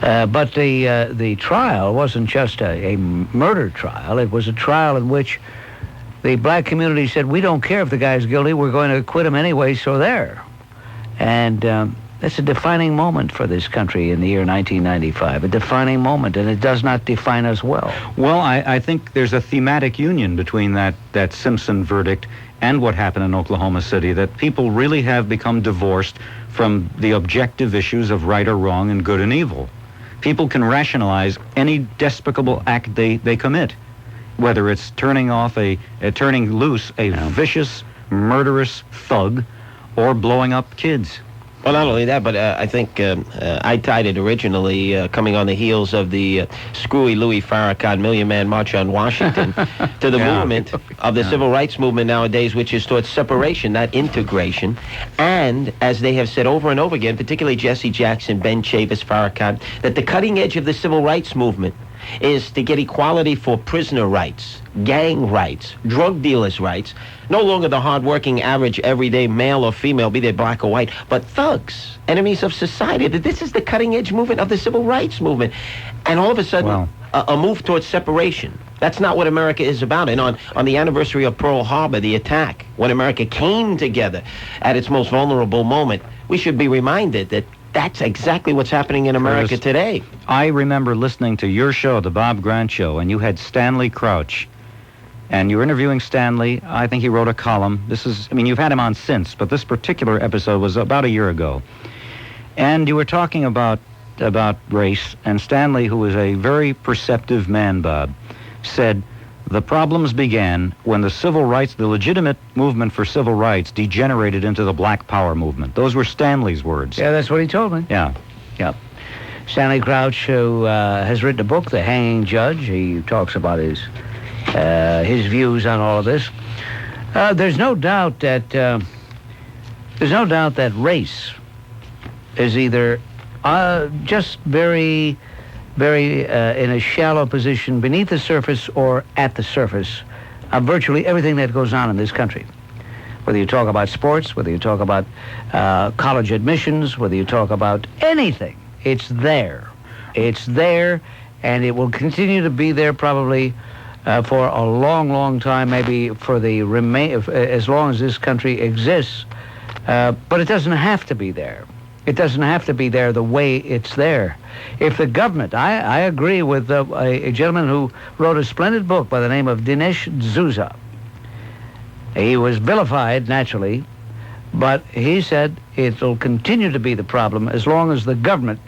But the trial wasn't just a murder trial. It was a trial in which the black community said, we don't care if the guy's guilty, we're going to acquit him anyway, so there. And That's a defining moment for this country in the year 1995. A defining moment, and it does not define us well. Well, I think there's a thematic union between that Simpson verdict and what happened in Oklahoma City, that people really have become divorced from the objective issues of right or wrong and good and evil. People can rationalize any despicable act they commit, whether it's turning loose a vicious, murderous thug or blowing up kids. Well, not only that, but I think I tied it originally, coming on the heels of the screwy Louis Farrakhan Million Man March on Washington, to the movement of the civil rights movement nowadays, which is towards separation, not integration. And, as they have said over and over again, particularly Jesse Jackson, Ben Chavis, Farrakhan, that the cutting edge of the civil rights movement is to get equality for prisoner rights, gang rights, drug dealers' rights, no longer the hard-working, average, everyday male or female, be they black or white, but thugs, enemies of society. That this is the cutting-edge movement of the civil rights movement. And all of a sudden, a move towards separation. That's not what America is about. And on the anniversary of Pearl Harbor, the attack, when America came together at its most vulnerable moment, we should be reminded that that's exactly what's happening in America today. I remember listening to your show, The Bob Grant Show, and you had Stanley Crouch. And you were interviewing Stanley. I think he wrote a column. You've had him on since, but this particular episode was about a year ago. And you were talking about race, and Stanley, who was a very perceptive man, Bob, said, the problems began when the legitimate movement for civil rights degenerated into the Black Power movement. Those were Stanley's words. Yeah, that's what he told me. Yeah. Stanley Crouch, who has written a book, The Hanging Judge. He talks about his views on all of this. There's no doubt that race is either just very in a shallow position beneath the surface or at the surface of virtually everything that goes on in this country. Whether you talk about sports, whether you talk about college admissions, whether you talk about anything, it's there. It's there, and it will continue to be there probably for a long, long time, maybe for as long as this country exists. But it doesn't have to be there. It doesn't have to be there the way it's there. If the government, I agree with a gentleman who wrote a splendid book by the name of Dinesh D'Souza. He was vilified, naturally, but he said it'll continue to be the problem as long as the government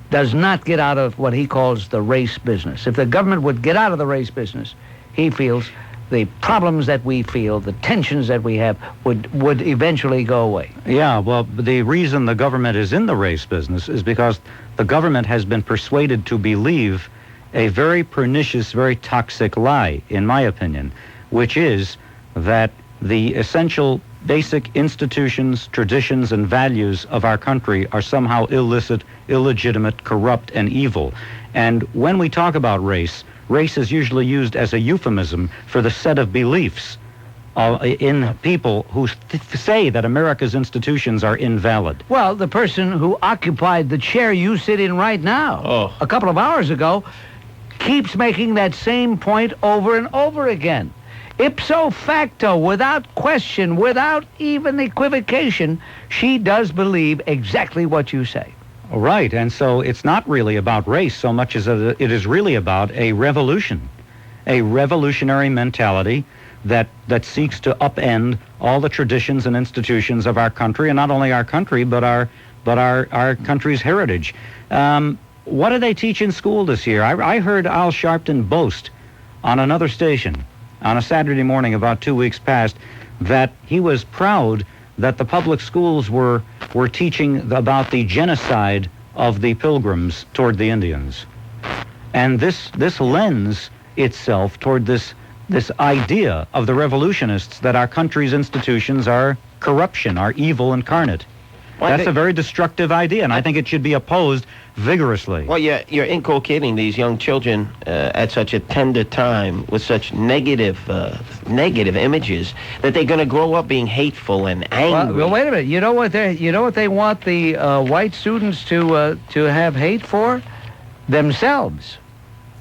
does not get out of what he calls the race business. If the government would get out of the race business, he feels the problems that we feel, the tensions that we have, would eventually go away. Yeah, well, the reason the government is in the race business is because the government has been persuaded to believe a very pernicious, very toxic lie, in my opinion, which is that the essential basic institutions, traditions, and values of our country are somehow illicit, illegitimate, corrupt, and evil. And when we talk about race is usually used as a euphemism for the set of beliefs in people who say that America's institutions are invalid. Well, the person who occupied the chair you sit in right now, a couple of hours ago, keeps making that same point over and over again. Ipso facto, without question, without even equivocation, she does believe exactly what you say. Right, and so it's not really about race so much as it is really about a revolution, a revolutionary mentality that seeks to upend all the traditions and institutions of our country, and not only our country, but our country's heritage. What do they teach in school this year? I heard Al Sharpton boast on another station on a Saturday morning about 2 weeks past that he was proud that the public schools were teaching about the genocide of the Pilgrims toward the Indians. And this lends itself toward this idea of the revolutionists that our country's institutions are corruption, are evil incarnate. That's a very destructive idea, and I think it should be opposed vigorously. Well, you're inculcating these young children at such a tender time with such negative images that they're going to grow up being hateful and angry. Well, wait a minute. You know what they want the white students to have hate for? Themselves.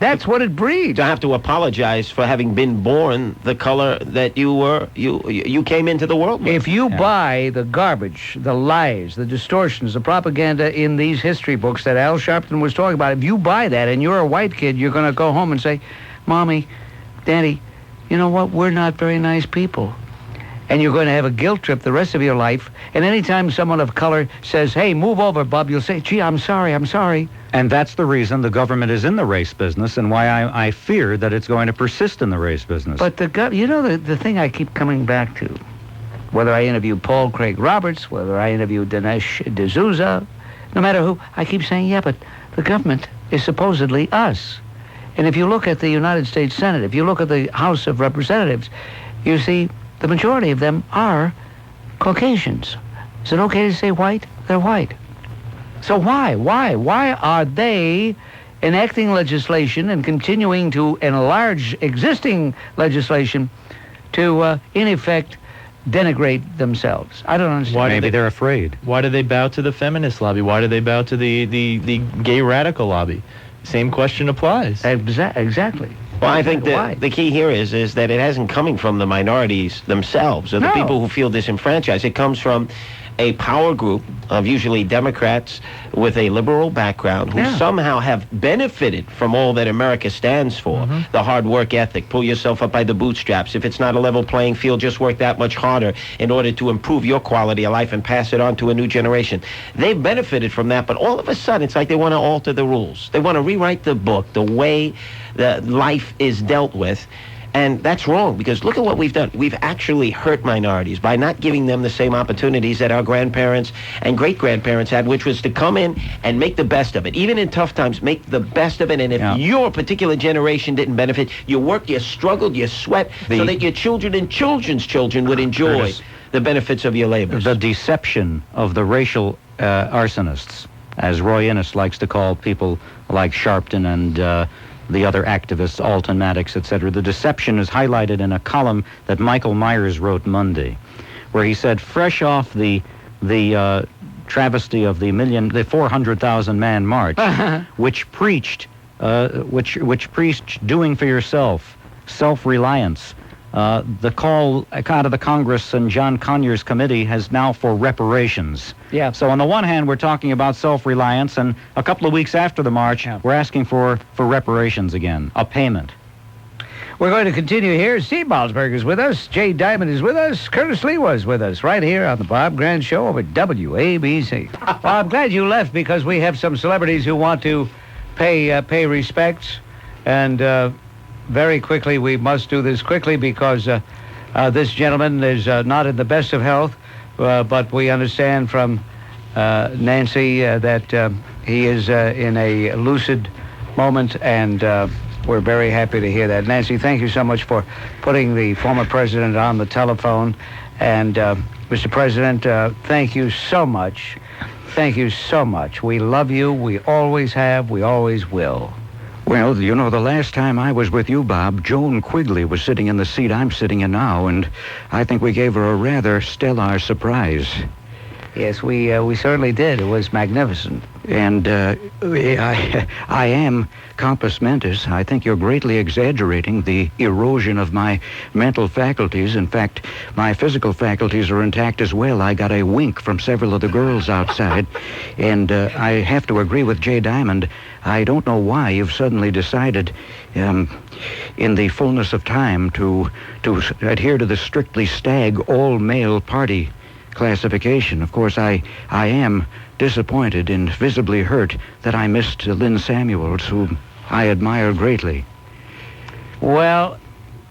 That's what it breeds. To have to apologize for having been born the color that you were, you came into the world with. If you buy the garbage, the lies, the distortions, the propaganda in these history books that Al Sharpton was talking about, if you buy that and you're a white kid, you're going to go home and say, Mommy, Daddy, you know what? We're not very nice people. And you're going to have a guilt trip the rest of your life. And anytime someone of color says, hey, move over, Bub, you'll say, gee, I'm sorry. And that's the reason the government is in the race business and why I fear that it's going to persist in the race business. But the thing I keep coming back to, whether I interview Paul Craig Roberts, whether I interview Dinesh D'Souza, no matter who, I keep saying, yeah, but the government is supposedly us. And if you look at the United States Senate, if you look at the House of Representatives, you see the majority of them are Caucasians. Is it okay to say white? They're white. So why are they enacting legislation and continuing to enlarge existing legislation to, in effect, denigrate themselves? I don't understand. Maybe they're afraid. Why do they bow to the feminist lobby? Why do they bow to the gay radical lobby? Same question applies. Exactly. Well, I think the key here is that it hasn't coming from the minorities themselves or the people who feel disenfranchised. It comes from a power group of usually Democrats with a liberal background who somehow have benefited from all that America stands for. The hard work ethic, pull yourself up by the bootstraps. If it's not a level playing field, just work that much harder in order to improve your quality of life and pass it on to a new generation. They've benefited from that, but all of a sudden it's like they want to alter the rules. They want to rewrite the book, the way that life is dealt with. And that's wrong, because look at what we've done. We've actually hurt minorities by not giving them the same opportunities that our grandparents and great-grandparents had, which was to come in and make the best of it. Even in tough times, make the best of it. And if your particular generation didn't benefit, you worked, you struggled, you sweat, so that your children and children's children would enjoy the benefits of your labors. The deception of the racial arsonists, as Roy Innes likes to call people like Sharpton and the other activists, Alton Maddox, etc. The deception is highlighted in a column that Michael Myers wrote Monday, where he said, fresh off the travesty of the 400,000 man march, which preached doing for yourself, self-reliance. The call out of the Congress and John Conyers committee has now for reparations. Yeah. So on the one hand, we're talking about self-reliance, and a couple of weeks after the march, we're asking for reparations again, a payment. We're going to continue here. Steve Malzberg is with us. Jay Diamond is with us. Curtis Sliwa is with us right here on the Bob Grant Show over WABC. Well, I'm glad you left because we have some celebrities who want to pay respects, and very quickly, we must do this quickly because this gentleman is not in the best of health, but we understand from Nancy that he is in a lucid moment, and we're very happy to hear that. Nancy, thank you so much for putting the former president on the telephone. And Mr. President, thank you so much. Thank you so much. We love you. We always have. We always will. Well, you know, the last time I was with you, Bob, Joan Quigley was sitting in the seat I'm sitting in now, and I think we gave her a rather stellar surprise. Yes, we certainly did. It was magnificent. And I am compos mentis. I think you're greatly exaggerating the erosion of my mental faculties. In fact, my physical faculties are intact as well. I got a wink from several of the girls outside. And I have to agree with Jay Diamond. I don't know why you've suddenly decided in the fullness of time to adhere to the strictly stag all-male party classification. Of course, I am disappointed and visibly hurt that I missed Lynn Samuels, whom I admire greatly. Well,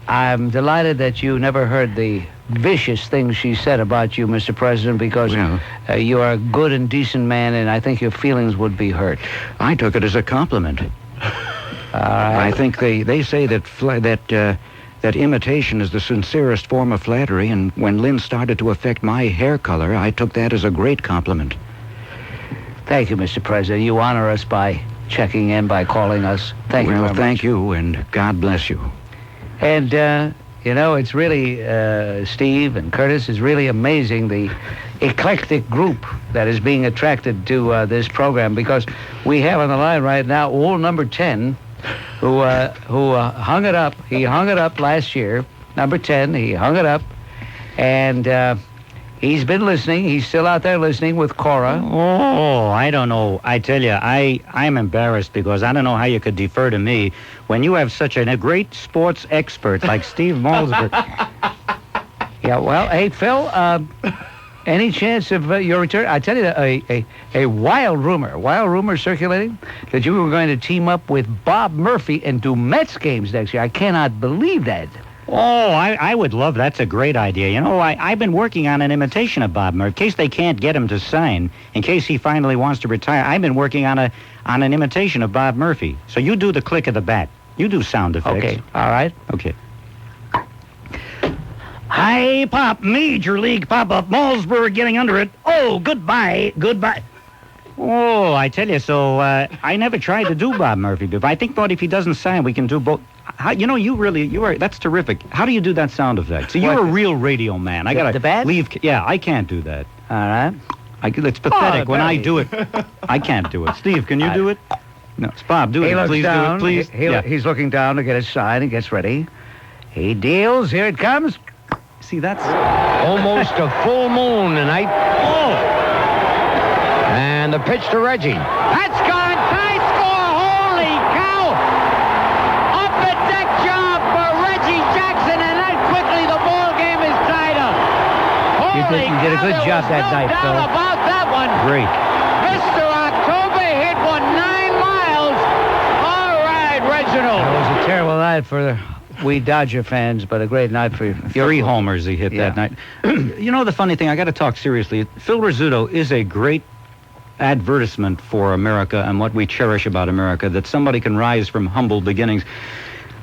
I'm delighted that you never heard the vicious things she said about you, Mr. President, because you are a good and decent man, and I think your feelings would be hurt. I took it as a compliment. I think they say that imitation is the sincerest form of flattery, and when Lynn started to affect my hair color, I took that as a great compliment. Thank you, Mr. President. You honor us by checking in, by calling us. Thank you very much. Well, thank you, and God bless you. And, you know, it's really, Steve and Curtis, is really amazing the eclectic group that is being attracted to this program, because we have on the line right now old number 10, who hung it up. He hung it up last year, number 10. He hung it up, and he's been listening. He's still out there listening with Cora. Oh, I don't know. I tell you, I'm embarrassed because I don't know how you could defer to me when you have such a great sports expert like Steve Malzberg. Yeah, well, hey, Phil, any chance of your return? I tell you, a wild rumor circulating that you were going to team up with Bob Murphy and do Mets games next year. I cannot believe that. Oh, I would love that's a great idea. You know, I've been working on an imitation of Bob Murphy. In case they can't get him to sign, in case he finally wants to retire, I've been working on an imitation of Bob Murphy. So you do the click of the bat. You do sound effects. Okay, all right. Okay. Hi, Pop, Major League Pop-Up, Malzberg getting under it. Oh, goodbye. Oh, I tell you, so I never tried to do Bob Murphy before. I think, if he doesn't sign, we can do both. That's terrific. How do you do that sound effect? So you're a real radio man. I gotta the bat? leave. Yeah, I can't do that. All right. It's pathetic when I do it. I can't do it. Steve, can you do it? No, Bob, do it. Please down, do it. Please. He's looking down to get his sign and gets ready. He deals. Here it comes. See, that's almost a full moon tonight. Oh! And the pitch to Reggie. That's gone. Tie score. Holy cow! Up the deck job for Reggie Jackson, and that quickly the ball game is tied up. You did a good job that night, Phil. About that one. Great. Mr. October hit 9 miles. All right, Reginald. It was a terrible night for we Dodger fans, but a great night for you. 3 homers he hit that night. You know, the funny thing, I got to talk seriously. Phil Rizzuto is a great advertisement for America and what we cherish about America, that somebody can rise from humble beginnings.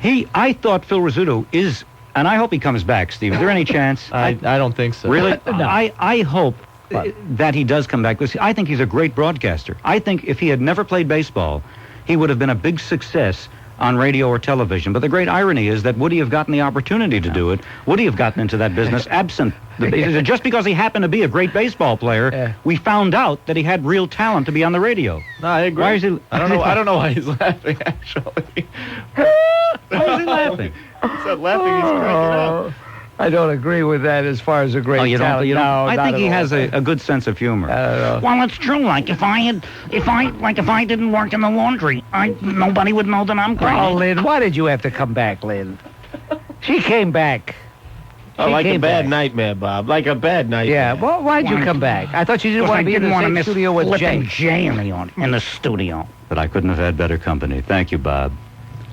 I thought Phil Rizzuto is, and I hope he comes back, Steve. Is there any chance? I don't think so. Really? No. I hope that he does come back, because I think he's a great broadcaster. I think if he had never played baseball, he would have been a big success on radio or television. But the great irony is that would he have gotten the opportunity to do it? Would he have gotten into that business absent? Just because he happened to be a great baseball player, we found out that he had real talent to be on the radio. No, I agree. Why is he? I don't know why he's laughing, actually. Why is he laughing? He's not laughing, he's cracking up. I don't agree with that as far as a great talent. You don't? No, I think he has a good sense of humor. Well, it's true. Like if I didn't work in the laundry, nobody would know that I'm crazy. Oh, Lynn, why did you have to come back, Lynn? She came back. Like a bad nightmare, Bob. Like a bad nightmare. Yeah, well, why'd you come back? I thought you didn't want to be in the same studio with Jay. In the studio. But I couldn't have had better company. Thank you, Bob.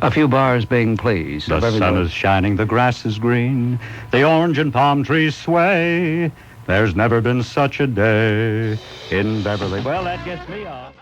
A few bars being pleased. The sun is shining, the grass is green, the orange and palm trees sway. There's never been such a day in Beverly. Well, that gets me off.